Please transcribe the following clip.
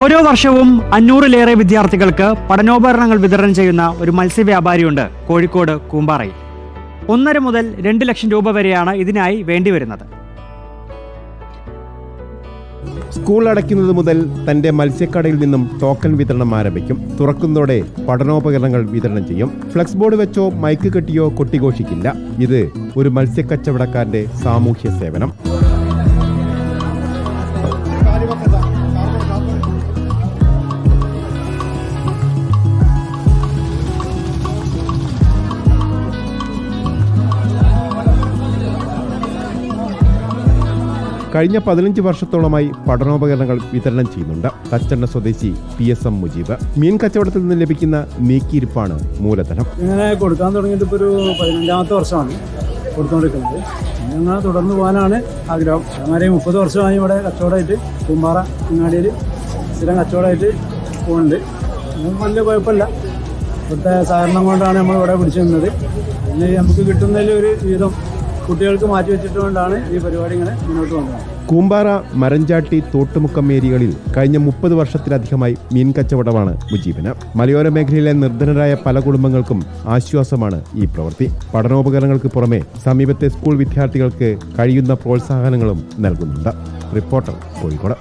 ഓരോ വർഷവും 500-ലേറെ വിദ്യാർത്ഥികൾക്ക് പഠനോപകരണങ്ങൾ വിതരണം ചെയ്യുന്ന ഒരു മത്സ്യവ്യാപാരിയുണ്ട് കോഴിക്കോട് കൂമ്പാറയിൽ. 1.5 മുതൽ 2 ലക്ഷം രൂപ വരെയാണ് ഇതിനായി വേണ്ടിവരുന്നത്. സ്കൂൾ അടയ്ക്കുന്നത് മുതൽ തന്റെ മത്സ്യക്കടയിൽ നിന്നും ടോക്കൺ വിതരണം ആരംഭിക്കും. തുറക്കുന്നതോടെ പഠനോപകരണങ്ങൾ വിതരണം ചെയ്യും. ഫ്ലെക്സ് ബോർഡ് വെച്ചോ മൈക്ക് കെട്ടിയോ കൊട്ടിഘോഷിക്കില്ല. ഇത് ഒരു മത്സ്യക്കച്ചവടക്കാരന്റെ സാമൂഹ്യ സേവനം. കഴിഞ്ഞ 15 വർഷത്തോളമായി പഠനോപകരണങ്ങൾ വിതരണം ചെയ്യുന്നുണ്ട്. തച്ചെണ്ണ സ്വദേശി PSM മുജീബ്. മീൻ കച്ചവടത്തിൽ നിന്ന് ലഭിക്കുന്ന നീക്കിയിരിപ്പാണ് മൂലധനം. ഇങ്ങനെ കൊടുക്കാൻ തുടങ്ങിയിട്ട് ഇപ്പോൾ ഒരു 15ാമത്തെ വർഷമാണ് കൊടുത്തുകൊണ്ടിരിക്കുന്നത്. അങ്ങനെ തുടർന്ന് പോകാനാണ് ആഗ്രഹം. അങ്ങനെ 30 വർഷമായി ഇവിടെ കച്ചവടമായിട്ട് കൂമ്പാറ അങ്ങാടിയിൽ സ്ഥിരം കച്ചവടമായിട്ട് പോകുന്നുണ്ട്. വലിയ കുഴപ്പമില്ല. ഇവിടുത്തെ സഹകരണം കൊണ്ടാണ് നമ്മൾ ഇവിടെ പിടിച്ചു നിന്നത്. പിന്നെ നമുക്ക് കിട്ടുന്നതിൽ ഒരു വീതം കുട്ടികൾക്ക് മാറ്റി വെച്ചിട്ടുകൊണ്ടാണ് ഈ പരിപാടി ഇങ്ങനെ മുന്നോട്ട് പോകുന്നത്. കൂമ്പാറ, മരഞ്ചാട്ടി, തോട്ടുമുക്കം ഏരിയകളിൽ കഴിഞ്ഞ 30 വർഷത്തിലധികമായി മീൻ കച്ചവടമാണ് മുജീബിന്. മലയോര മേഖലയിലെ നിർധനരായ പല കുടുംബങ്ങൾക്കും ആശ്വാസമാണ് ഈ പ്രവൃത്തി. പഠനോപകരണങ്ങൾക്ക് പുറമെ സമീപത്തെ സ്കൂൾ വിദ്യാർത്ഥികൾക്ക് കഴിയുന്ന പ്രോത്സാഹനങ്ങളും നൽകുന്നുണ്ട്. റിപ്പോർട്ടർ, കോഴിക്കോട്.